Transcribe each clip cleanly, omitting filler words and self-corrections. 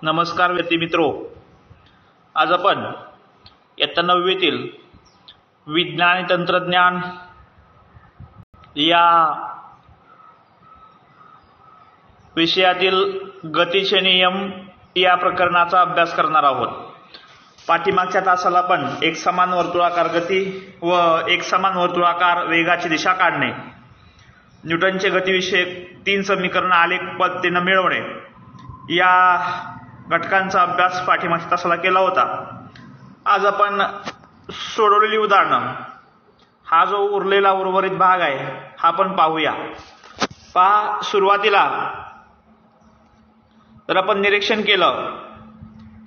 नमस्कार मित्रो, आज आपण इयत्ता 9वीतील विज्ञान आणि तंत्रज्ञान या विषयातील गतीचे नियम या प्रकरणाचा अभ्यास करणार आहोत. पाठीमागच्या तासाला आपण एकसमान वर्तुळाकार गती व एकसमान वर्तुळाकार वेगाची दिशा काढणे, न्यूटनचे गतीविषयक 3 समीकरण आलेख पद्धतीने मिळवणे या घटकांचा अभ्यास पाठीमागच्या तासाला केला होता. आज आपण सोडवलेली उदाहरणं, हा जो उरलेला उर्वरित भाग आहे हा आपण पाहूया. पहा, सुरुवातीला जर आपण निरीक्षण केलं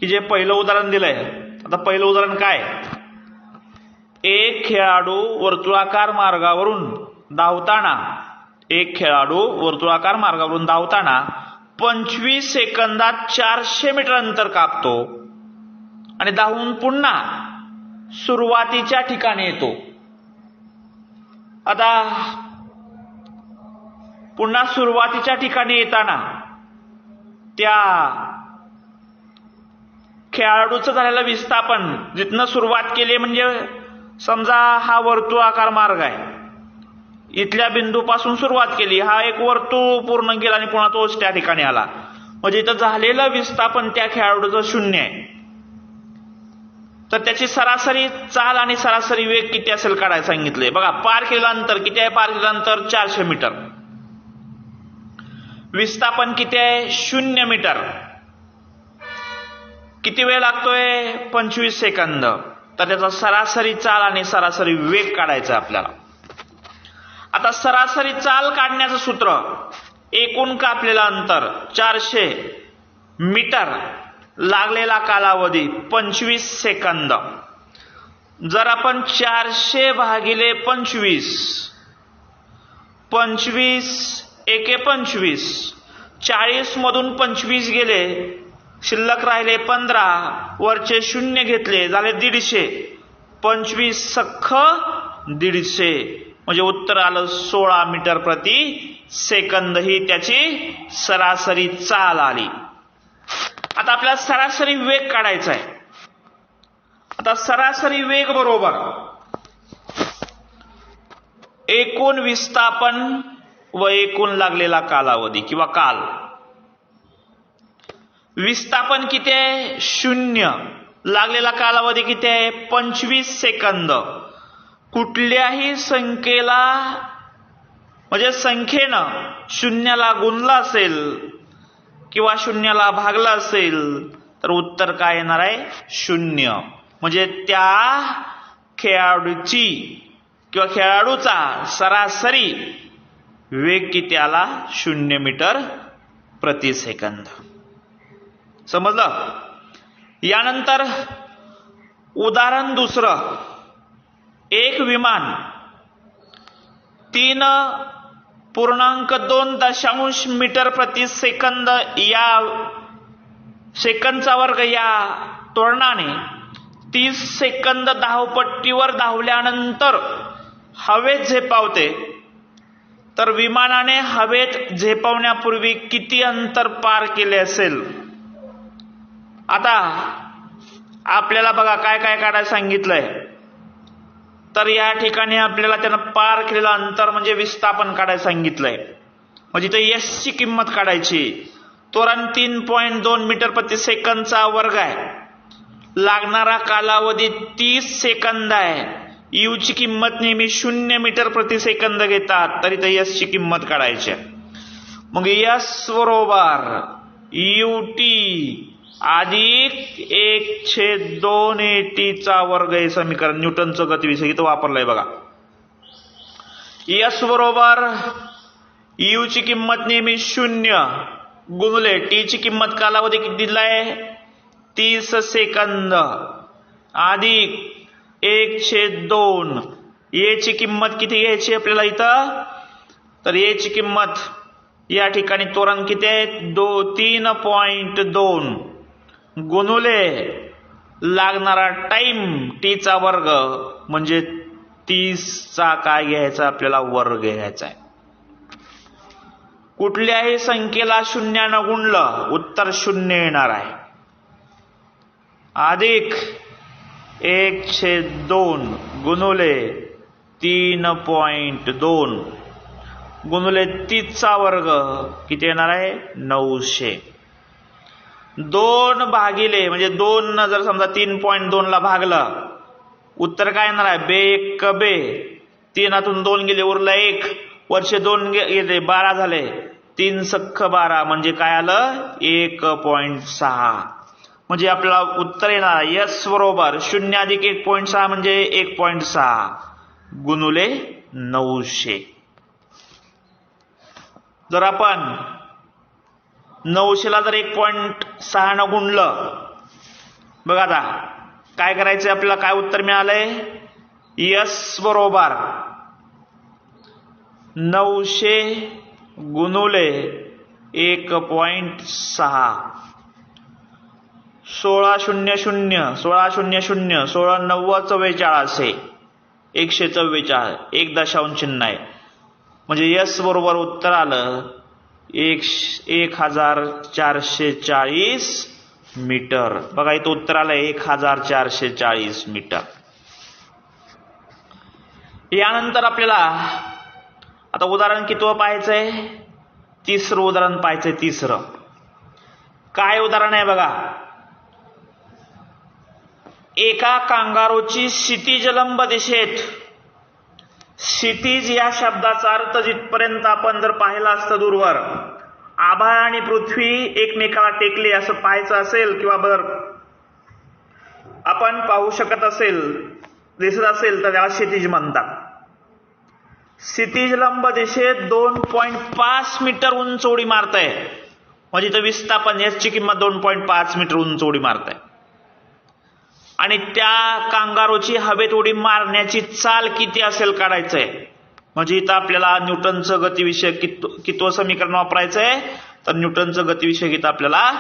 की जे पहिलं उदाहरण दिलंय, आता पहिलं उदाहरण काय, एक खेळाडू वर्तुळाकार मार्गावरून धावताना 25 सेकंदात 400 मीटर अंतर कापतो आणि धावून पुन्हा सुरुवातीच्या ठिकाणी येतो. आता पुन्हा सुरुवातीच्या ठिकाणी येताना त्या खेळाडूचं झालेलं विस्थापन, जिथनं सुरुवात केली म्हणजे समजा हा वर्तुळाकार मार्ग आहे, इथल्या बिंदूपासून सुरुवात केली, हा एक वर्तुळ पूर्ण केला आणि पुन्हा तोच त्या ठिकाणी आला, म्हणजे इथं झालेलं विस्थापन त्या खेळाडूचं 0 आहे. तर त्याची सरासरी चाल आणि सरासरी वेग किती असेल काढायला सांगितले. बघा, पार केलेलं अंतर किती आहे, पार केलेलं अंतर 400 मीटर, विस्थापन किती आहे 0 मीटर, किती वेळ लागतोय 25 सेकंद. तर त्याचा सरासरी चाल आणि सरासरी वेग काढायचा आपल्याला. आता सरासरी चाल काढण्याचं सूत्र, एकूण कापलेलं अंतर 400 मीटर, लागलेला कालावधी 25 सेकंद. जर आपण 400 भागिले 25, 25 एके 25, 40 मधून 25 गेले, शिल्लक राहिले 15, वरचे 0 घेतले, झाले 150, 25 सख्ख 150, म्हणजे उत्तर आलं 16 मीटर प्रति सेकंद. ही त्याची सरासरी चाल आली. आता आपल्याला सरासरी वेग काढायचा आहे. आता सरासरी वेग बरोबर एकूण विस्थापन व एकूण लागलेला कालावधी किंवा काल. विस्थापन किती आहे 0, लागलेला कालावधी किती आहे 25 सेकंद. कुठल्याही संख्येला म्हणजे संख्येनं 0ला गुणलं असेल किंवा 0ला भागलं असेल तर उत्तर काय येणार आहे 0. म्हणजे त्या खेळाडूची किंवा खेळाडूचा सरासरी वेग किती आला 0 मीटर प्रति सेकंद. समजलं. यानंतर उदाहरण दुसरं, एक विमान 3.2 मीटर प्रति सेकंद या सेकंदचा वर्ग या त्वरणाने 30 सेकंद धावपट्टीवर धावल्यानंतर हवेत झेपावते. तर विमानाने हवेत झेपावण्यापूर्वी किती अंतर पार केले असेल. आता आपल्याला बघा काय काय काढायला सांगितलंय. तर या ठिकाणी आपल्याला त्यानं पार केलेलं अंतर म्हणजे विस्थापन काढायला सांगितलंय. म्हणजे इथे एस ची किंमत काढायची. त्वरण 3.2 मीटर प्रति सेकंदचा वर्ग आहे. लागणारा कालावधी 30 सेकंद आहे. यू ची किंमत नेहमी 0 मीटर प्रति सेकंद घेतात, तर इथे एस ची किंमत काढायची. मग एस बरोबर UT अधिक 1/2 AT चा वर्ग हे समीकरण न्यूटनचं गतीविषयी इथं वापरलंय बघा. एस बरोबर यू ची किंमत नेहमी 0 गुणले टी ची किंमत कालावधी किती दिलाय 30 सेकंद अधिक 1/2. ए ची किंमत किती घ्यायची आपल्याला इथं, तर ए ची किंमत या ठिकाणी त्वरण किती आहे 3.2 गुणुले लागणारा टाइम टी चा वर्ग म्हणजे 30 चा काय घ्यायचा आपल्याला वर्ग घ्यायचा आहे. कुठल्याही संख्येला 0 न गुणलं उत्तर 0 येणार आहे. अधिक 1/2 गुणुले 3.2 गुणुले 30चा वर्ग किती येणार आहे 900. 2 भागिले म्हणजे 2 न जर समजा 3.2 ला भागलं उत्तर काय येणार आहे 2 3 2 गेले उरलं 1 वर्षे 2 गेले 12 झाले 3 सख्ख 12 म्हणजे काय आलं 1.6. म्हणजे आपल्याला उत्तर येणार यस बरोबर 0 अधिक 1.6 म्हणजे 1.6 गुणुले 900. जर आपण 900 ला जर 1.6 न गुणलं बघा आता काय करायचं आपल्याला काय उत्तर मिळालंय यस बरोबर 900 गुणुले 1.6 1600 1600 1690 144 एक दशांश चिन्ह आहे म्हणजे यस बरोबर उत्तर आलं 1440 मीटर. बघा इथं उत्तर आलं 1440 मीटर. यानंतर आपल्याला आता उदाहरण कितवं पाहायचंय 3रं उदाहरण पाहायचंय. 3रं काय उदाहरण आहे बघा. एका कांगारूची क्षितिज लंब दिशेत क्षितिज या शब्दाचा अर्थ जिथपर्यंत आपण जर पाहिला असतं दूरवर आभाळ आणि पृथ्वी एकमेकाला टेकले असं पाहायचं असेल किंवा जर आपण पाहू शकत असेल दिसत असेल तर त्याला क्षितिज म्हणतात. क्षितिज लंब दिशेत 2.5 मीटर उंच उडी मारताय म्हणजे इथं विस्थापन याची किंमत 2.5 मीटर उंच उडी मारताय आणि त्या कांगारूची हवेत उडी मारण्याची चाल किती असेल काढायचंय. म्हणजे इथं आपल्याला न्यूटनचं गतिविषयक कितवं समीकरण वापरायचंय तर न्यूटनचं गतिविषयक इथं आपल्याला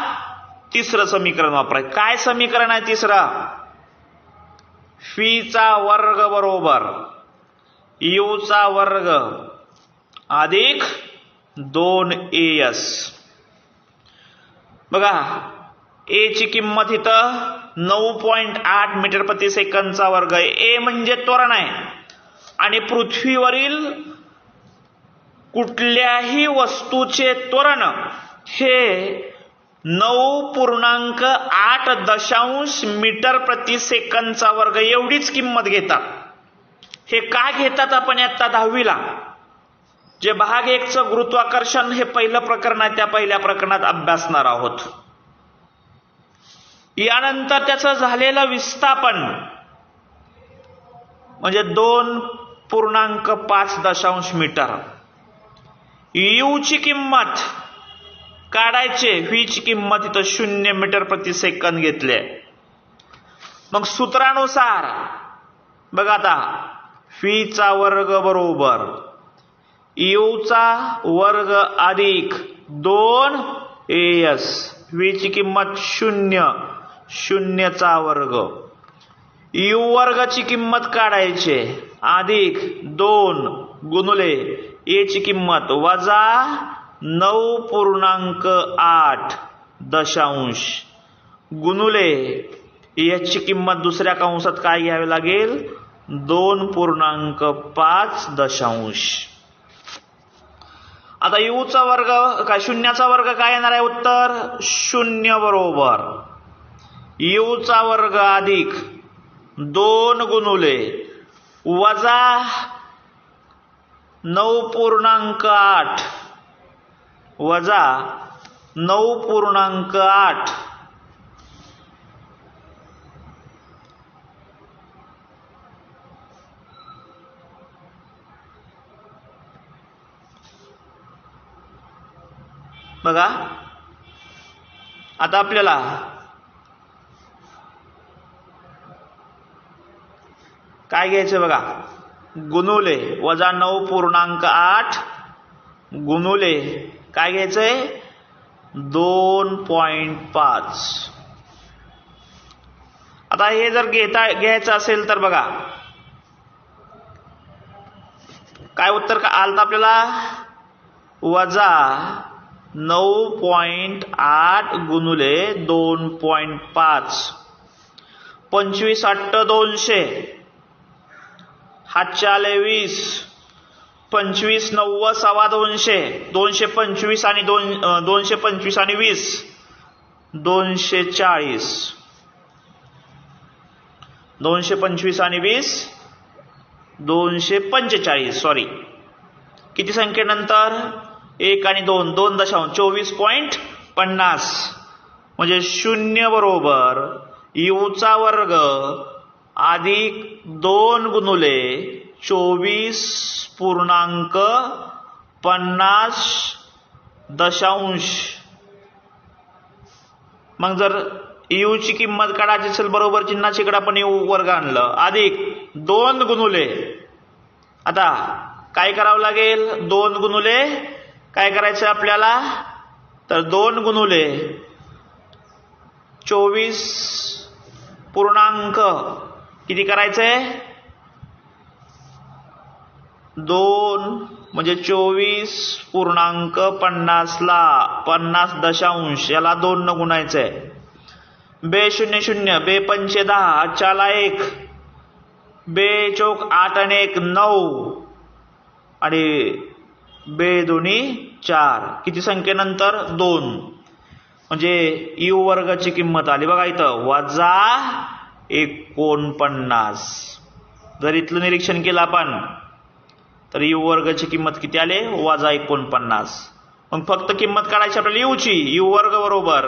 3रं समीकरण वापरायचं. काय समीकरण आहे 3रं फीचा वर्ग बरोबर यूचा वर्ग अधिक 2as. बघा ए ची किंमत इथं 9.8 मीटर प्रति सेकंदचा वर्ग आहे. ए म्हणजे त्वरण आहे आणि पृथ्वीवरील कुठल्याही वस्तूचे त्वरण हे 9.8 मीटर प्रति सेकंदचा वर्ग एवढीच किंमत घेतात. हे का घेतात आपण आता 10वीला जे भाग 1चं गुरुत्वाकर्षण हे पहिलं प्रकरण आहे त्या पहिल्या प्रकरणात अभ्यासणार आहोत. यानंतर त्याचं झालेलं विस्थापन म्हणजे 2.5 मीटर. यू ची किंमत काढायचे व्ही ची किंमत इथं 0 मीटर प्रति सेकंद घेतले. मग सूत्रानुसार बघा आता व्हीचा वर्ग बरोबर यूचा वर्ग अधिक 2as. व्ही ची किंमत 0चा वर्ग यू वर्गाची किंमत काढायचे अधिक 2 गुणुले ए ची किंमत वजा 9.8 गुणुले याची किंमत दुसऱ्या कंसात काय घ्यावी लागेल 2.5. आता यूचा वर्ग काय 0चा वर्ग काय येणार आहे उत्तर 0 बरोबर यूचा वर्ग अधिक 2 गुणुले वजा 9.8 वजा 9.8 बघा आता आपल्याला काय घ्यायचं बघा गुणुले वजा 9.8 गुणुले काय घ्यायचंय 2.5. आता हे जर घ्यायचं असेल तर बघा काय उत्तर का आलं आपल्याला वजा 9.8 गुणुले 2.5 25 8 200, हातचे आले 20, 25 9 सव्वा 200, 225 आणि 225 आणि 20 240, 225 आणि 20 245. सॉरी, किती संख्येनंतर 1 आणि 2 2.24.50 म्हणजे 0 बरोबर यूचा वर्ग अधिक 2 गुणुले 24.50. मग जर यू ची किंमत काढायची असेल बरोबर चिन्हाची इकडे आपण यू वर्ग आणलं अधिक 2 गुणुले, आता काय करावं लागेल, 2 गुणुले काय करायचं आपल्याला, तर 2 गुणुले 24 पूर्णांक किती करायचंय, 2 म्हणजे 24.50 ला 50 याला 2 न गुणायचंय. बे 0 0, बे 5 10, चाला 1, बे चौक 8 आणि 1 9 आणि बे दोन्ही 4. किती संख्येनंतर 2 म्हणजे यू वर्गाची किंमत आली बघा इथं वजा 49. जर इथलं निरीक्षण केलं आपण तर यू वर्गाची किंमत किती आले, वजा 49. मग फक्त किंमत काढायची आपल्याला यूची. यू वर्ग बरोबर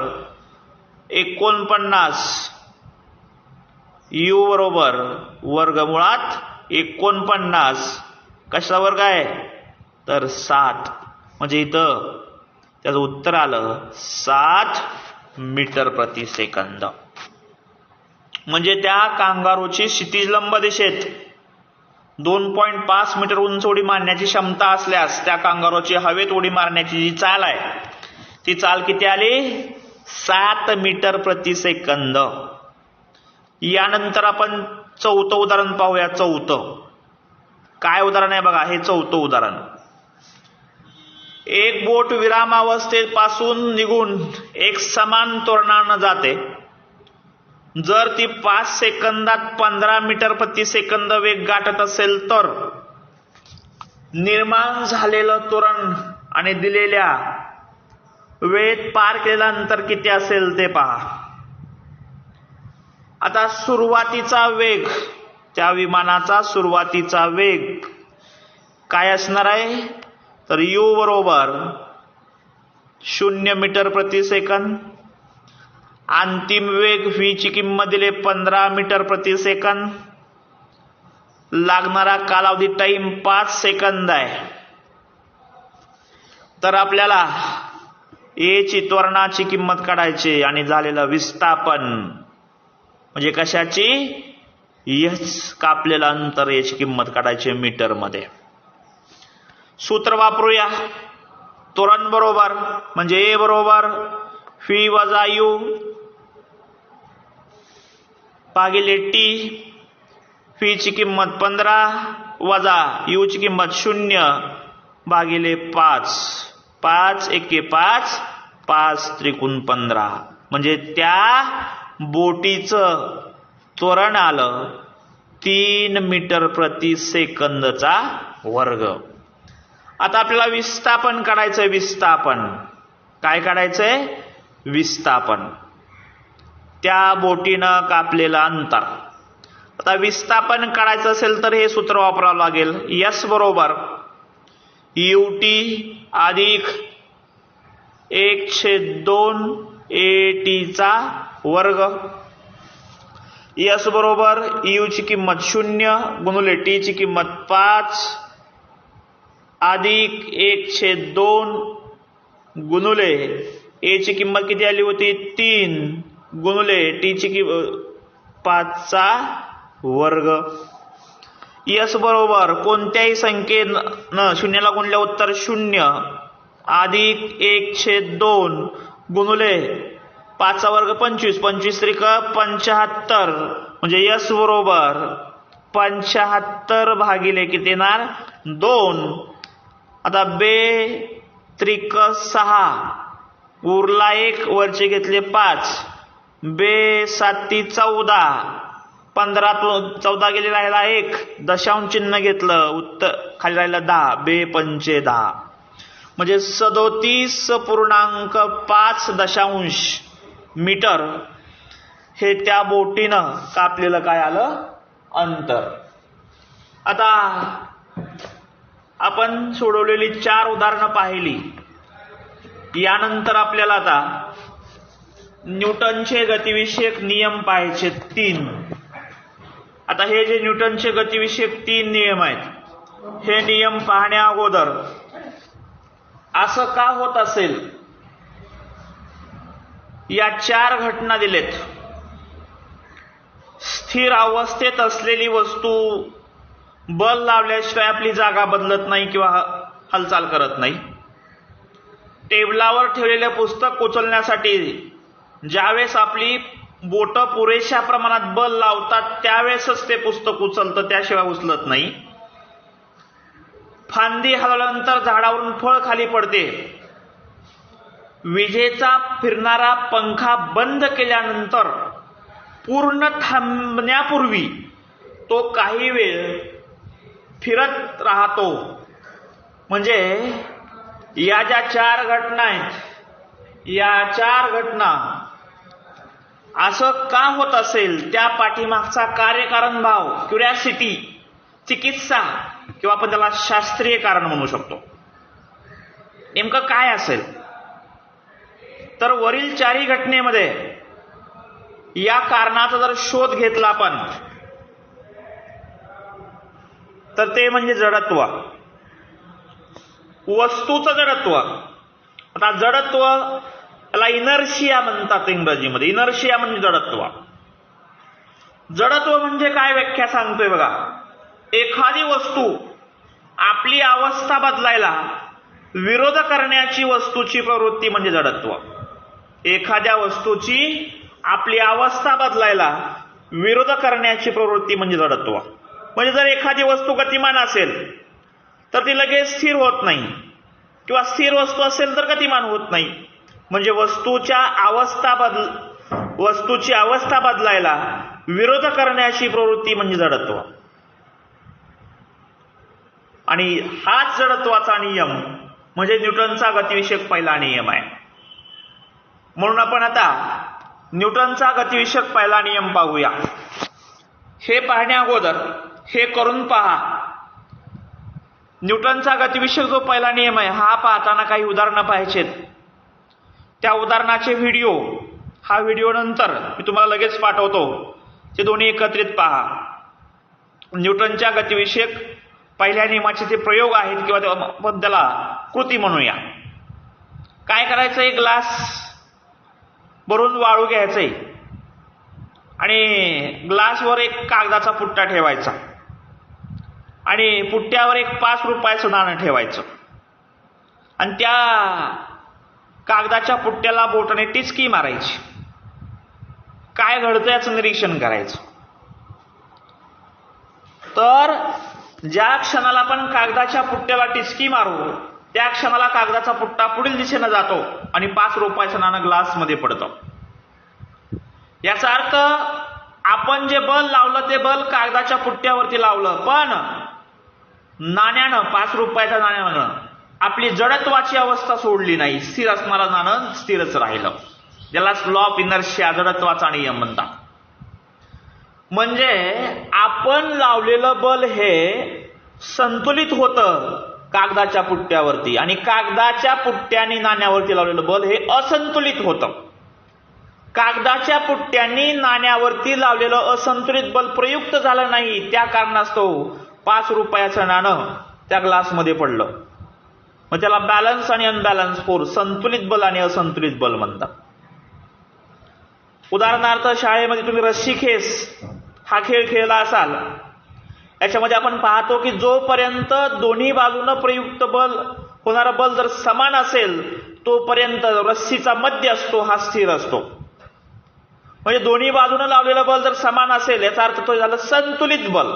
49, यू बरोबर वर्गमुळात 49 कशा वर्ग आहे तर 7. म्हणजे इथं त्याचं उत्तर आलं 7 मीटर प्रति सेकंद. म्हणजे त्या कांगारूची क्षितिज लंब दिशेत 2.5 मीटर उंच उडी मारण्याची क्षमता असल्यास त्या कांगारूची हवेत उडी मारण्याची जी चाल आहे ती चाल किती आली, 7 मीटर प्रति सेकंद. यानंतर आपण चौथं उदाहरण पाहूया. चौथं काय उदाहरण आहे बघा, हे चौथं उदाहरण. एक बोट विरामावस्थेपासून निघून एक समान त्वरणानं जाते. जर ती 5 सेकंदात 15 मीटर प्रति सेकंद वेग गाठत असेल तर निर्माण झालेलं त्वरण आणि दिलेल्या वेळेत पार केलेलं अंतर किती असेल ते पहा. आता सुरुवातीचा वेग, त्या विमानाचा सुरुवातीचा वेग काय असणार आहे तर यू बरोबर 0 मीटर प्रति सेकंद. अंतिम वेग व्ही ची किंमत दिली 15 मीटर प्रति सेकंद. लागणारा कालावधी टाइम 5 सेकंद आहे. तर आपल्याला ए ची त्वरणाची किंमत काढायची आणि झालेलं विस्थापन म्हणजे कशाची, एच कापलेलं अंतर याची किंमत काढायची मीटर मध्ये. सूत्र वापरूया. त्वरण बरोबर म्हणजे ए बरोबर व्ही वजा यू भागिले टी. व्ही ची किंमत 15 वजा यू ची किंमत 0 भागिले 5. 5 एके 5, 5 त्रिकोण 15. म्हणजे त्या बोटीचं त्वरण आलं 3 मीटर प्रति सेकंदचा वर्ग. आता आपल्याला विस्थापन काढायचंय. विस्थापन काय काढायचंय, विस्थापन त्या बोटीनं कापलेलं अंतर. आता विस्थापन काढायचं असेल तर हे सूत्र वापरावं लागेल. एस बरोबर यूटी अधिक 1/2 एटीचा वर्ग. एस बरोबर यू ची किंमत 0 गुणिले टी ची किंमत 5 अधिक 1/2 गुणिले ए ची किंमत किती आली होती 3 गुणिले टी ची किंमत 5 चा वर्ग. एस बरोबर कोणत्याही संख्येनं 0 ला गुणल्या उत्तर 0 अधिक 1/2 गुणिले 5 चा वर्ग 25, 25 त्रिक 75 म्हणजे एस बरोबर 75 भागिले किती येणार 2. आता बे त्रिक 6 उरला 1 वरचे घेतले 5, बे 7 14 15 14 गेले राहिला 1, दशांश चिन्ह घेतलं, उत्तर खाली राहिलं 10, बे पंचे 10, म्हणजे 37.5 मीटर हे त्या बोटीनं कापलेलं काय आलं अंतर. आता आपण सोडवलेली 4 उदाहरणं पाहिली. यानंतर आपल्याला आता न्यूटनचे गतिविषयक नियम पाहायचे 3. आता हे जे न्यूटनचे गतिविषयक 3 नियम आहेत, हे नियम पाहण्या अगोदर असं का होत असेल, या 4 घटना दिलेत. स्थिर अवस्थेत असलेली वस्तू बल लावल्याशिवाय आपली जागा बदलत नाही किंवा हालचाल करत नाही. टेबलावर ठेवलेले पुस्तक उचलण्यासाठी ज्यावेळेस आपली बोट पुरेशा प्रमाणात बल लावतात त्यावेळेसच ते पुस्तक उचलतं, त्याशिवाय उचलत नाही. फांदी हलवल्यानंतर झाडावरून फळ खाली पडते. विजेचा फिरणारा पंखा बंद केल्यानंतर पूर्ण थांबण्यापूर्वी तो काही वेळ फिरत राहतो. म्हणजे या ज्या 4 घटना आहेत, या 4 घटना असं का होत असेल, त्या पाठीमागचा कार्यकारण भाव, क्युरिओसिटी, चिकित्सा किंवा आपण त्याला शास्त्रीय कारण म्हणू शकतो, नेमकं काय असेल. तर वरील 4ही घटनेमध्ये या कारणाचा जर शोध घेतला आपण, तर ते म्हणजे जडत्व, वस्तूचं जडत्व. आता जडत्व त्याला इनर्शिया म्हणतात इंग्रजीमध्ये. इनर्शिया म्हणजे जडत्व. जडत्व म्हणजे काय व्याख्या सांगतोय बघा. एखादी वस्तू आपली अवस्था बदलायला विरोध करण्याची वस्तूची प्रवृत्ती म्हणजे जडत्व. एखाद्या वस्तूची आपली अवस्था बदलायला विरोध करण्याची प्रवृत्ती म्हणजे जडत्व. म्हणजे जर एखादी वस्तू गतिमान असेल तर ती लगेच स्थिर होत नाही, किंवा स्थिर वस्तू असेल तर गतिमान होत नाही. म्हणजे वस्तूची अवस्था बदलायला विरोध करण्याची प्रवृत्ती म्हणजे जडत्व. आणि हाच जडत्वाचा नियम म्हणजे न्यूटनचा गतिविषयक पहिला नियम आहे. म्हणून आपण आता न्यूटनचा गतिविषयक पहिला नियम पाहूया. हे पाहण्या अगोदर हे करून पहा. न्यूटनचा गतिविषयक जो पहिला नियम आहे, हा पाहताना काही उदाहरणं पाहायचेत. त्या उदाहरणाचे व्हिडिओ, हा व्हिडिओ नंतर मी तुम्हाला लगेच पाठवतो, ते दोन्ही एकत्रित पहा. न्यूटनच्या गतिविषयक पहिल्या नियमाचे ते प्रयोग आहेत, किंवा आपण त्याला कृती म्हणूया. काय करायचं, एक ग्लास भरून वाळू घ्यायचंय आणि ग्लासवर एक कागदाचा पुट्टा ठेवायचा आणि पुट्ट्यावर एक 5 रुपयाचं नाणं ठेवायचं आणि त्या कागदाच्या पुट्ट्याला बोटाने टिचकी मारायची. काय घडतं याचं निरीक्षण करायचं. तर ज्या क्षणाला आपण कागदाच्या पुट्ट्याला टिचकी मारू, त्या क्षणाला कागदाचा पुट्टा पुढील दिशेनं जातो आणि 5 रुपयाचं नाणं ग्लासमध्ये पडतं. याचा अर्थ आपण जे बल लावलं ते बल कागदाच्या पुट्ट्यावरती लावलं, पण नाण्यानं, 5 रुपयाच्या नाण्यानं आपली जडत्वाची अवस्था सोडली नाही. स्थिर असणारं नाणं स्थिरच राहिलं. ज्यालाच लॉ ऑफ इनर्शिया, जडत्वाचा नियम म्हणतात. म्हणजे आपण लावलेलं बल हे संतुलित होतं कागदाच्या पुट्ट्यावरती, आणि कागदाच्या पुट्ट्यानी नाण्यावरती लावलेलं बल हे असंतुलित होतं. कागदाच्या पुट्ट्यांनी नाण्यावरती लावलेलं असंतुलित बल प्रयुक्त झालं नाही, त्या कारणास्तव 5 रुपयाचं नाणं त्या ग्लासमध्ये पडलं. मग त्याला बॅलन्स आणि अनबॅलन्स फोर्स, संतुलित बल आणि असंतुलित बल म्हणतात. उदाहरणार्थ शाळेमध्ये तुम्ही रस्सी खेच हा खेळ खेळला असाल. याच्यामध्ये आपण पाहतो की जोपर्यंत दोन्ही बाजूनं प्रयुक्त बल होणारं बल जर समान असेल तोपर्यंत रस्सीचा मध्य असतो हा स्थिर असतो. म्हणजे दोन्ही बाजूनं लावलेलं बल जर समान असेल याचा अर्थ तो झालं संतुलित बल.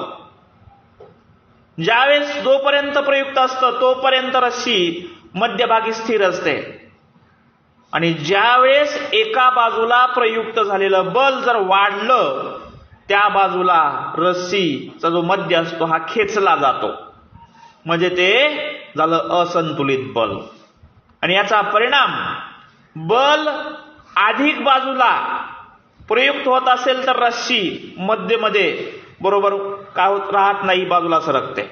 ज्यावेळेस जोपर्यंत प्रयुक्त असतं तोपर्यंत रस्सी मध्यभागी स्थिर असते, आणि ज्यावेळेस एका बाजूला प्रयुक्त झालेलं बल जर वाढलं त्या बाजूला रस्सीचा जो मध्य असतो हा खेचला जातो, म्हणजे ते झालं असंतुलित बल. आणि याचा परिणाम बल अधिक बाजूला प्रयुक्त होत असेल तर रस्सी मध्ये बरोबर काय होत राहत नाही, बाजूला सरकते.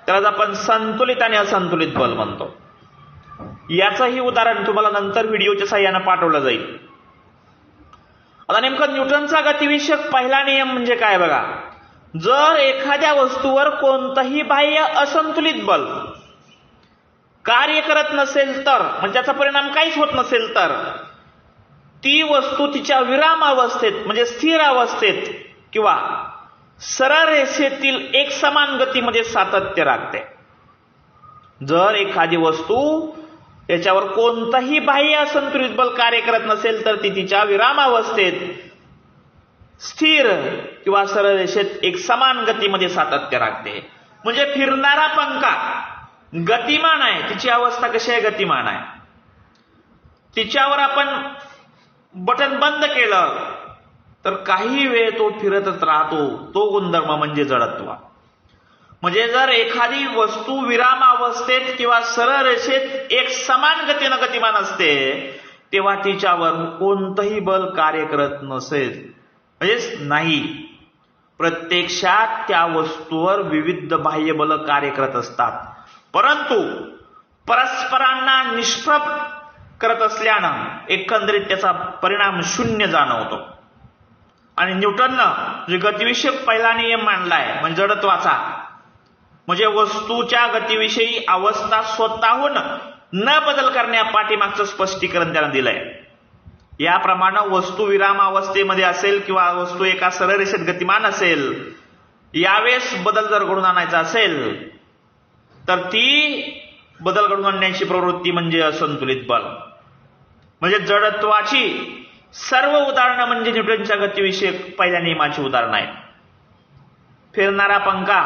त्यालाच आपण संतुलित आणि असंतुलित बल म्हणतो. याचंही उदाहरण तुम्हाला नंतर व्हिडिओच्या साहाय्याने पाठवलं जाईल. आता नेमकं न्यूटनचा गतिविषयक पहिला नियम म्हणजे काय बघा. जर एखाद्या वस्तूवर कोणतंही बाह्य असंतुलित बल कार्य करत नसेल तर, म्हणजे त्याचा परिणाम काहीच होत नसेल तर, ती वस्तू तिच्या विराम अवस्थेत म्हणजे स्थिर अवस्थेत किंवा सरळ रेषेतील एकसमान गतीमध्ये सातत्य राखते. जर एखादी वस्तू याच्यावर कोणताही बाह्य असंतुलित बल कार्य करत नसेल तर ती तिच्या विराम अवस्थेत स्थिर किंवा सरळ रेषेत एक समान गतीमध्ये सातत्य राखते. म्हणजे फिरणारा पंखा गतिमान आहे, तिची अवस्था कशी आहे, गतिमान आहे. तिच्यावर आपण बटन बंद केलं तर काही वेळ तो फिरतच राहतो. तो गुणधर्म म्हणजे जडत्व. म्हणजे जर एखादी वस्तू विराम अवस्थेत किंवा सरळ रेषेत एक समान गतीनं गतिमान असते तेव्हा तिच्यावर कोणतंही बल कार्य करत नसेल, म्हणजेच नाही. प्रत्यक्षात त्या वस्तूवर विविध बाह्य बल कार्य करत असतात, परंतु परस्परांना निष्प्रभ करत असल्यानं एकंदरीत त्याचा परिणाम शून्य जाणवतो. आणि न्यूटननं जे गतिविषयक पहिला नियम मांडलाय म्हणजे जडत्वाचा, म्हणजे वस्तूच्या गतीविषयी अवस्था स्वतःहून न बदल करण्या पाठीमागचं स्पष्टीकरण त्यानं दिलंय. याप्रमाणे वस्तू विराम अवस्थेमध्ये असेल किंवा वस्तू एका सरळ रेषेत गतिमान असेल, यावेळेस बदल जर घडून आणायचा असेल तर ती बदल घडून आणण्याची प्रवृत्ती म्हणजे असंतुलित बल. म्हणजे जडत्वाची सर्व उदाहरणं म्हणजे न्यूटनच्या गतीविषयक पहिल्या नियमाची उदाहरणं आहेत. फिरणारा पंखा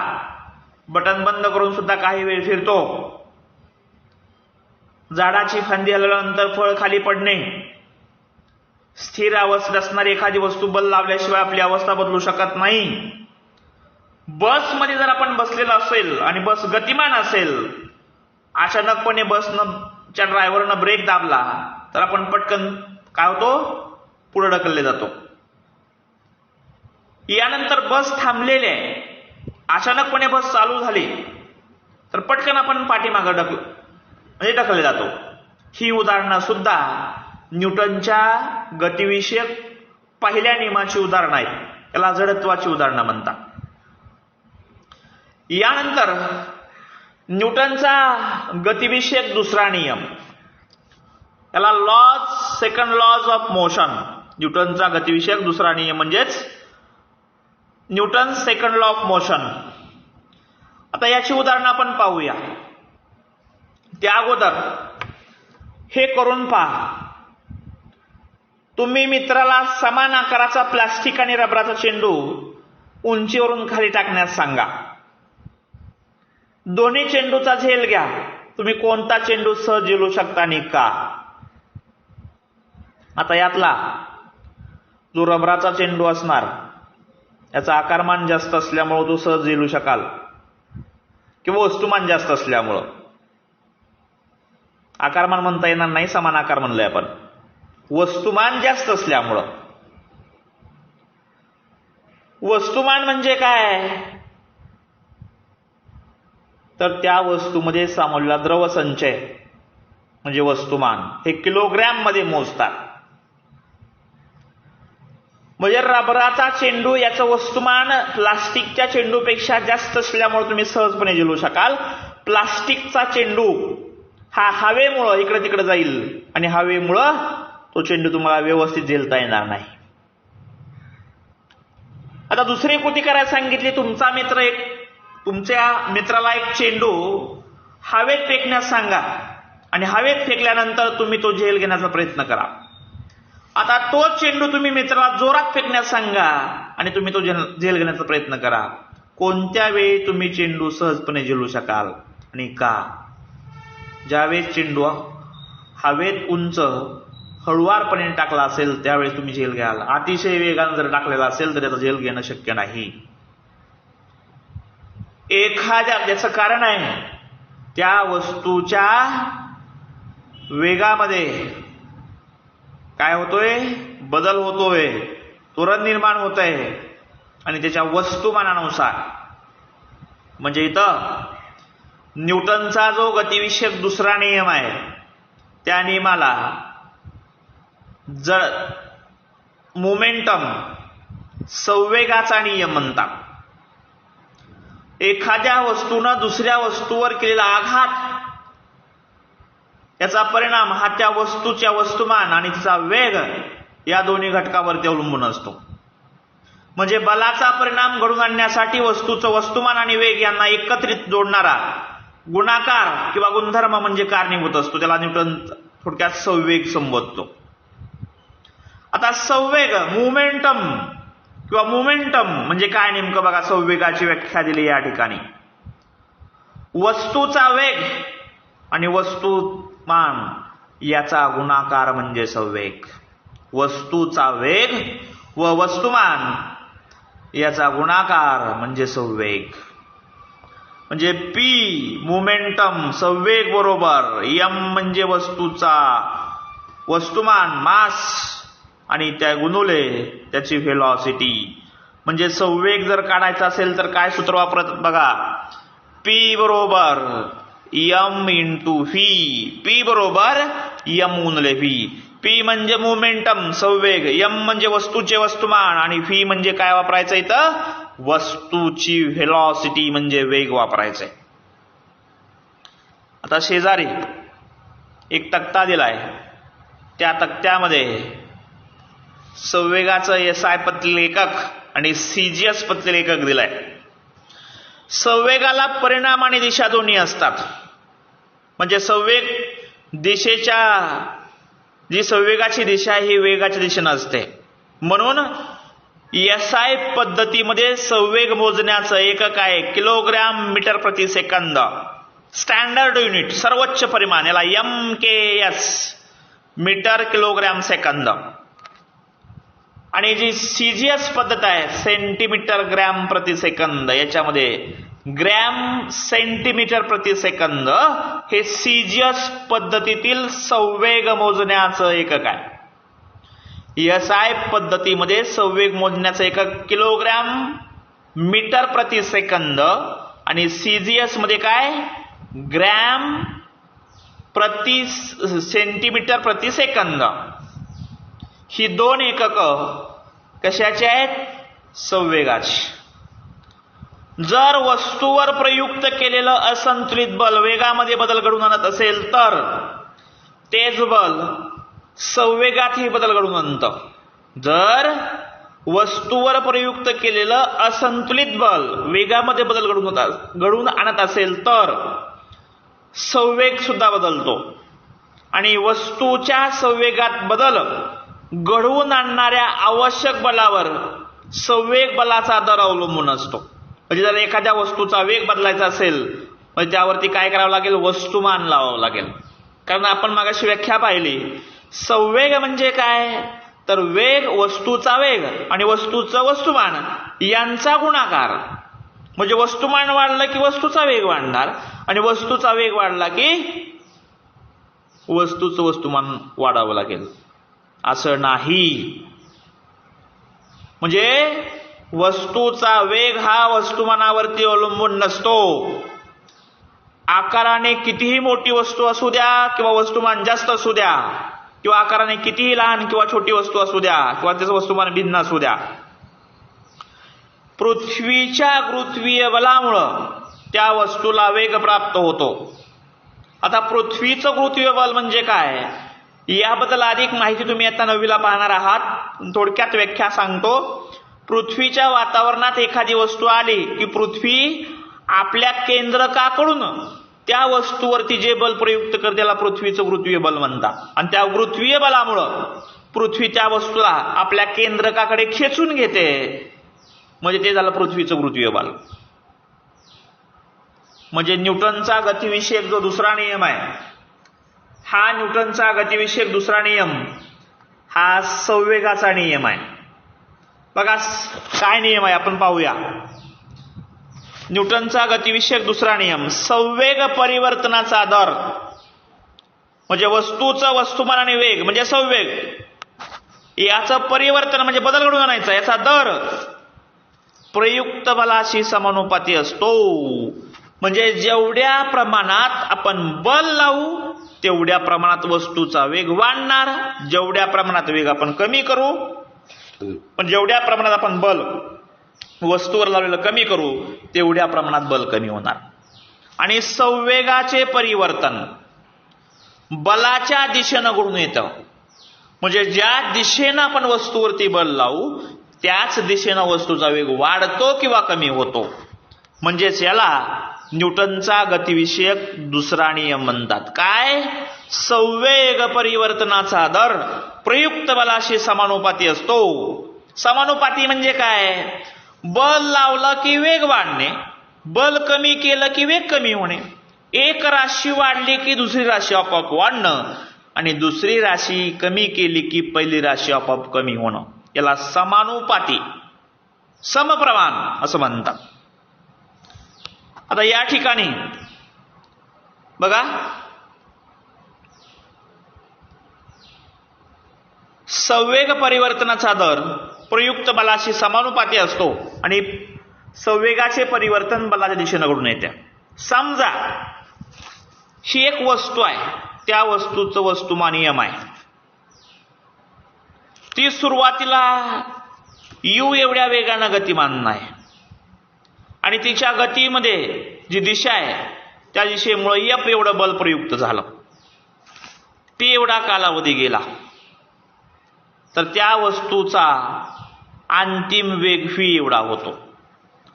बटन बंद करून सुद्धा काही वेळ फिरतो. झाडाची फांदी हलवल्यानंतर फळ खाली पडणे. स्थिर अवस्थेत असणारी एखादी वस्तू बल लावल्याशिवाय आपली अवस्था बदलू शकत नाही. बसमध्ये जर आपण बसलेलो असेल आणि बस गतिमान असेल, अचानकपणे बसच्या ड्रायव्हरनं ब्रेक दाबला तर आपण पटकन काय होतो, पुढे ढकलले जातो. यानंतर बस थांबलेली आहे, अचानकपणे बस चालू झाली तर पटकन आपण पाठीमागे ढकलले जातो. ही उदाहरणं सुद्धा न्यूटनच्या गतिविषयक पहिल्या नियमाची उदाहरणं आहेत. याला जडत्वाची उदाहरणं म्हणतात. यानंतर न्यूटनचा गतिविषयक दुसरा नियम, याला सेकंड लॉज ऑफ मोशन. न्यूटनचा गतिविषयक दुसरा नियम म्हणजेच Newton second law of motion. आता याची उदाहरणं आपण पाहूया. त्या अगोदर हे करून पहा. तुम्ही मित्राला समान आकाराचा प्लास्टिक आणि रबराचा चेंडू उंचीवरून खाली टाकण्यास सांगा. दोन्ही चेंडूचा झेल घ्या. तुम्ही कोणता चेंडू सहज झेलू शकता आणि का. आता यातला जो रबराचा चेंडू असणार याचा आकारमान जास्त असल्यामुळे तो सहज झेलू शकाल, किंवा वस्तुमान जास्त असल्यामुळं. आकारमान म्हणता येणार नाही, समान आकार म्हणलंय आपण. वस्तुमान जास्त असल्यामुळं. वस्तुमान म्हणजे काय, तर त्या वस्तूमध्ये सामावलेला द्रवसंचय म्हणजे वस्तुमान. हे किलोग्रॅम मध्ये मोजतात. म्हणजे रबराचा चेंडू याचं वस्तुमान प्लास्टिकच्या चेंडूपेक्षा जास्त असल्यामुळे तुम्ही सहजपणे झेलू शकाल. प्लास्टिकचा चेंडू हा हवेमुळं इकडे तिकडे जाईल आणि हवेमुळं तो चेंडू तुम्हाला व्यवस्थित झेलता येणार नाही. आता दुसरी कृती करायला सांगितली. तुमच्या मित्राला एक चेंडू हवेत फेकण्यास सांगा आणि हवेत फेकल्यानंतर तुम्ही तो झेल घेण्याचा प्रयत्न करा. आता तो चेंडू तुम्ही मित्राला जोरात फेकण्यास सांगा आणि तुम्ही तो झेल घेण्याचा प्रयत्न करा. कोणत्या वेळी तुम्ही चेंडू सहजपणे झेलू शकाल आणि का. ज्यावेळेस चेंडू हवेत उंच हळुवारपणे टाकला असेल त्यावेळेस तुम्ही झेल घ्याल. अतिशय वेगाने जर टाकलेला असेल तर त्याचा झेल घेणं शक्य नाही. ज्याचं कारण आहे त्या वस्तूच्या वेगामध्ये काय होतोय, बदल होतोय, त्वरण निर्माण होत आहे आणि त्याच्या वस्तुमानानुसार. म्हणजे इथं न्यूटनचा जो गतिविषयक दुसरा नियम आहे त्या नियमाला जर मोमेंटम संवेगाचा नियम म्हणतात. एखाद्या वस्तूनं दुसऱ्या वस्तूवर केलेला आघात याचा परिणाम हा त्या वस्तूच्या वस्तुमान आणि तिचा वेग या दोन्ही घटकावरती अवलंबून असतो. म्हणजे बलाचा परिणाम घडून आणण्यासाठी वस्तूचं वस्तुमान आणि वेग यांना एकत्रित जोडणारा गुणाकार किंवा गुणधर्म म्हणजे कारणीभूत असतो. त्याला न्यूटन थोडक्यात संवेग संबोधतो. आता संवेग मोमेंटम म्हणजे काय नेमकं बघा. संवेगाची व्याख्या दिली या ठिकाणी. वस्तूचा वेग आणि वस्तुमान याचा गुणाकार म्हणजे संवेग. वस्तूचा वेग व वस्तुमान याचा गुणाकार म्हणजे संवेग. म्हणजे पी मोमेंटम संवेग बरोबर एम म्हणजे वस्तूचा वस्तुमान मास आणि त्या गुणुले त्याची व्हेलॉसिटी. म्हणजे संवेग जर काढायचा असेल तर काय सूत्र वापरतात बघा. पी बरोबर एम इंटू व्ही. पी बरोबर एम गुणिले व्ही. पी म्हणजे मोमेंटम संवेग, एम म्हणजे वस्तूचे वस्तुमान आणि व्ही म्हणजे काय वापरायचं इथं, वस्तूची व्हेलॉसिटी म्हणजे वेग वापरायचंय. आता शेजारी एक तक्ता दिलाय. त्या तक्त्यामध्ये संवेगाचं एसआय पतलेलं एकक आणि सीजीएस पतलेलं एकक दिलाय. संवेगाला परिणाम आणि दिशा दोन्ही असतात. म्हणजे संवेग दिशेच्या जी संवेगाची दिशा ही वेगाच्या दिशेनं असते. म्हणून एसआय पद्धतीमध्ये संवेग मोजण्याचं एकक आहे किलोग्रॅम मीटर प्रति सेकंद. स्टँडर्ड युनिट सर्वोच्च परिमाण याला MKS मीटर किलोग्रॅम सेकंद. आणि जी सीजीएस पद्धत आहे सेंटीमीटर ग्रॅम प्रति सेकंद, याच्यामध्ये ग्रॅम सेंटीमीटर प्रति सेकंद हे सीजीएस पद्धतीतील संवेग मोजण्याचं एकक आहे. एसआय पद्धतीमध्ये संवेग मोजण्याचं एकक किलोग्रॅम मीटर प्रति सेकंद आणि सीजीएस मध्ये काय ग्रॅम प्रति सेंटीमीटर प्रति सेकंद. ही दोन एकक कशाची आहेत, संवेगाची. जर वस्तूवर प्रयुक्त केलेलं असंतुलित बल वेगामध्ये बदल घडवून आणत असेल तर तेच बल संवेगातही बदल घडवून आणतं. जर वस्तूवर प्रयुक्त केलेलं असंतुलित बल वेगामध्ये बदल घडवून आणत असेल तर संवेग सुद्धा बदलतो. आणि वस्तूच्या संवेगात बदल घडवून आणणाऱ्या आवश्यक बलावर संवेग बलाचा दर अवलंबून असतो. म्हणजे जर एखाद्या वस्तूचा वेग बदलायचा असेल म्हणजे त्यावरती काय करावं लागेल, वस्तुमान लावावं लागेल. कारण आपण मागाशी व्याख्या पाहिली, संवेग म्हणजे काय तर वेग वस्तूचा वेग आणि वस्तूचं वस्तुमान यांचा गुणाकार. म्हणजे वस्तुमान वाढलं की वस्तूचा वेग वाढणार आणि वस्तूचा वेग वाढला की वस्तूचं वस्तुमान वाढावं लागेल असं नाही. म्हणजे वस्तूचा वेग हा वस्तुमानावरती अवलंबून नसतो. आकाराने कितीही मोठी वस्तू असू द्या किंवा वस्तुमान जास्त असू द्या किंवा आकाराने कितीही लहान किंवा छोटी वस्तू असू द्या किंवा त्याचं वस्तुमान भिन्न असू द्या, पृथ्वीच्या गुरुत्वीय बलामुळं त्या वस्तूला वेग प्राप्त होतो. आता पृथ्वीचं गुरुत्वीय बल म्हणजे काय याबद्दल अधिक माहिती तुम्ही आता 9वीला पाहणार आहात. थोडक्यात व्याख्या सांगतो. पृथ्वीच्या वातावरणात एखादी वस्तू आली की पृथ्वी आपल्या केंद्रकाकडून त्या वस्तूवरती जे बल प्रयुक्त करते त्याला पृथ्वीचं गुरुत्वीय बल म्हणतात. आणि त्या गुरुत्वीय बलामुळं पृथ्वी त्या वस्तूला आपल्या केंद्रकाकडे खेचून घेते. म्हणजे ते झालं पृथ्वीचं गुरुत्वीय बल. म्हणजे न्यूटनचा गतिविषयक जो दुसरा नियम आहे, हा न्यूटनचा गतिविषयक दुसरा नियम हा संवेगाचा नियम आहे. बघा काय नियम आहे आपण पाहूया. न्यूटनचा गतिविषयक दुसरा नियम, संवेग परिवर्तनाचा दर म्हणजे वस्तूचं वस्तुमान आणि वेग म्हणजे संवेग, याचं परिवर्तन म्हणजे बदल घडून आणायचा, याचा दर प्रयुक्त बलाशी समानुपाती असतो. म्हणजे जेवढ्या प्रमाणात आपण बल लावू तेवढ्या प्रमाणात वस्तूचा वेग वाढणार, जेवढ्या प्रमाणात वेग आपण कमी करू पण जेवढ्या प्रमाणात आपण बल वस्तूवर लावलेलं कमी करू तेवढ्या प्रमाणात बल कमी होणार. आणि संवेगाचे परिवर्तन बलाच्या दिशेनं घडून येतं. म्हणजे ज्या दिशेनं आपण वस्तूवरती बल लावू त्याच दिशेनं वस्तूचा वेग वाढतो किंवा कमी होतो. म्हणजेच याला न्यूटनचा गतिविषयक दुसरा नियम म्हणतात. काय? संवेग परिवर्तनाचा दर प्रयुक्त बलाशी समानुपाती असतो. समानुपाती म्हणजे काय? बल लावलं की वेग वाढणे, बल कमी केलं की वेग कमी होणे. एक राशी वाढली की दुसरी राशी आपोआप वाढणं आणि दुसरी राशी कमी केली की पहिली राशी आपोआप कमी होणं, याला समानुपाती समप्रमाण असं म्हणतात. आता या ठिकाणी बघा संवेग परिवर्तनाचा दर प्रयुक्त बलाशी समानुपाती असतो आणि संवेगाचे परिवर्तन बलाच्या दिशेनं घडून येते. समजा ही एक वस्तू आहे, त्या वस्तूचं वस्तुमान नियम आहे. ती सुरुवातीला u एवढ्या वेगानं गतिमान आहे आणि तिच्या गतीमध्ये जी दिशा आहे त्या दिशेमुळे f एवढं बल प्रयुक्त झालं. टी एवढा कालावधी गेला तर त्या वस्तूचा अंतिम वेग v एवढा होतो.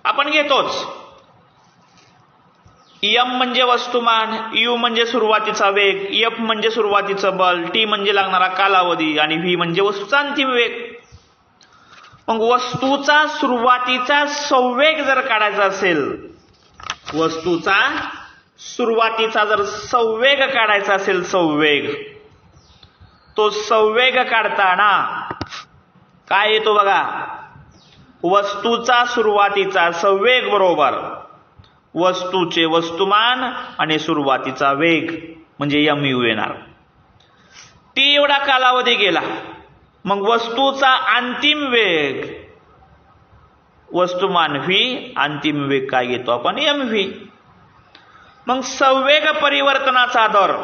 आपण घेतोच. m म्हणजे वस्तुमान, u म्हणजे सुरुवातीचा वेग, f म्हणजे सुरुवातीचं बल, t म्हणजे लागणारा कालावधी आणि v म्हणजे वस्तूचा अंतिम वेग. मग वस्तूचा सुरुवातीचा संवेग जर काढायचा असेल, वस्तूचा सुरुवातीचा जर संवेग काढायचा असेल, संवेग, तो संवेग काढताना काय येतो बघा, वस्तूचा सुरुवातीचा संवेग बरोबर वस्तूचे वस्तुमान आणि सुरुवातीचा वेग म्हणजे mu येणार. टी एवढा कालावधी गेला मग वस्तूचा अंतिम वेग वस्तुमान v, अंतिम वेग काय घेतो आपण mv. मग संवेग परिवर्तनाचा दर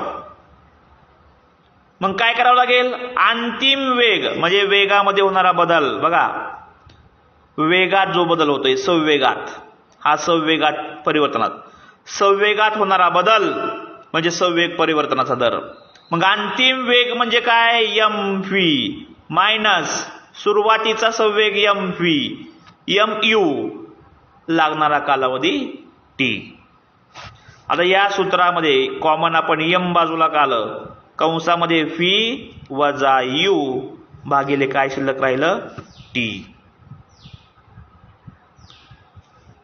मग काय करावं लागेल, अंतिम वेग म्हणजे वेगामध्ये होणारा बदल. बघा वेगात जो बदल होतोय संवेगात, हा संवेगात परिवर्तनात, संवेगात होणारा बदल म्हणजे संवेग परिवर्तनाचा दर. मग अंतिम वेग म्हणजे काय, mv मायनस सुरुवातीचा संवेग mv, mu लागणारा कालावधी t. आता या सूत्रामध्ये कॉमन आपण m बाजूला काढलं, कंसामध्ये v वजा u भागिले काय शिल्लक राहिलं, t.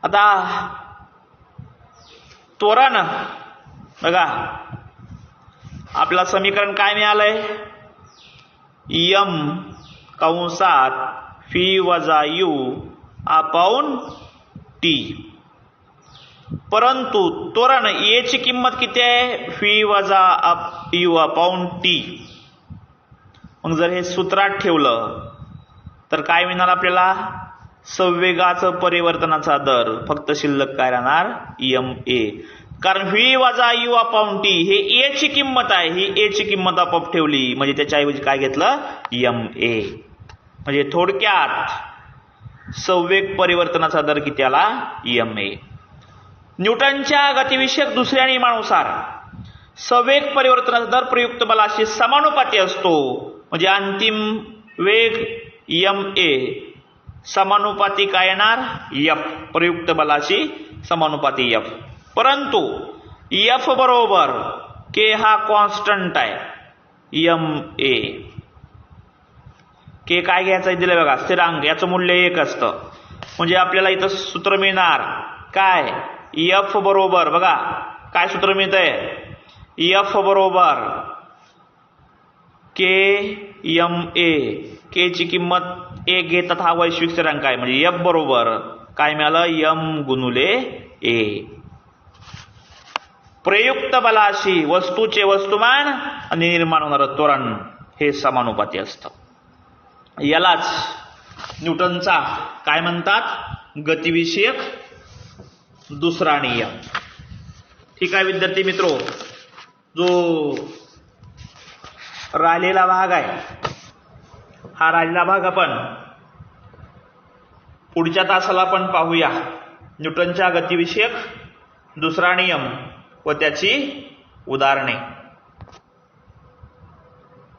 आता त्वरण बघा आपला समीकरण काय मिळालंय, m कंसात v वजा u अपॉन t. परंतु त्वरण a ची किंमत किती आहे, v वजा u अपॉन t. मग जर हे सूत्रात ठेवलं तर काय मिळणार आपल्याला, संवेगाचं परिवर्तनाचा दर फक्त शिल्लक काय राहणार, ma. कारण v वजा u अपॉन t हे a ची किंमत आहे, ही a ची किंमत आपोआप ठेवली म्हणजे त्याच्याऐवजी काय घेतलं, ma. म्हणजे थोडक्यात संवेग परिवर्तनाचा दर किती आला, ma. न्यूटनच्या गतिविषयक दुसऱ्या नियमानुसार संवेग परिवर्तनाचा दर प्रयुक्त बलाशी समानुपाती असतो. म्हणजे अंतिम वेग ma समानुपाती काय येणार, f, प्रयुक्त बलाशी समानुपाती f. परंतु f बरोबर k हा कॉन्स्टंट आहे, ma k काय घ्यायचं दिलं बघा, स्थिरांक, याचं मूल्य 1 असतं. म्हणजे आपल्याला इथं सूत्र मिळणार काय, f बरोबर बघा काय सूत्र मिळतंय, f बरोबर k एम ए. के ची किंमत 1 घेतात, हा वैश्विक स्थिरांक आहे. म्हणजे एफ बरोबर काय मिळालं, एम गुणुले ए. प्रयुक्त बलाशी वस्तूचे वस्तुमान आणि निर्माण होणारं त्वरण हे समानुपाती असतं. यालाच न्यूटनचा काय म्हणतात, गतिविषयक दुसरा नियम. ठीक आहे विद्यार्थी मित्रो, जो राहिलेला भाग आहे हा राहिलेला भाग आपण पुढच्या तासाला पण पाहूया. न्यूटनच्या गतिविषयक दुसरा नियम व त्याची उदाहरणे.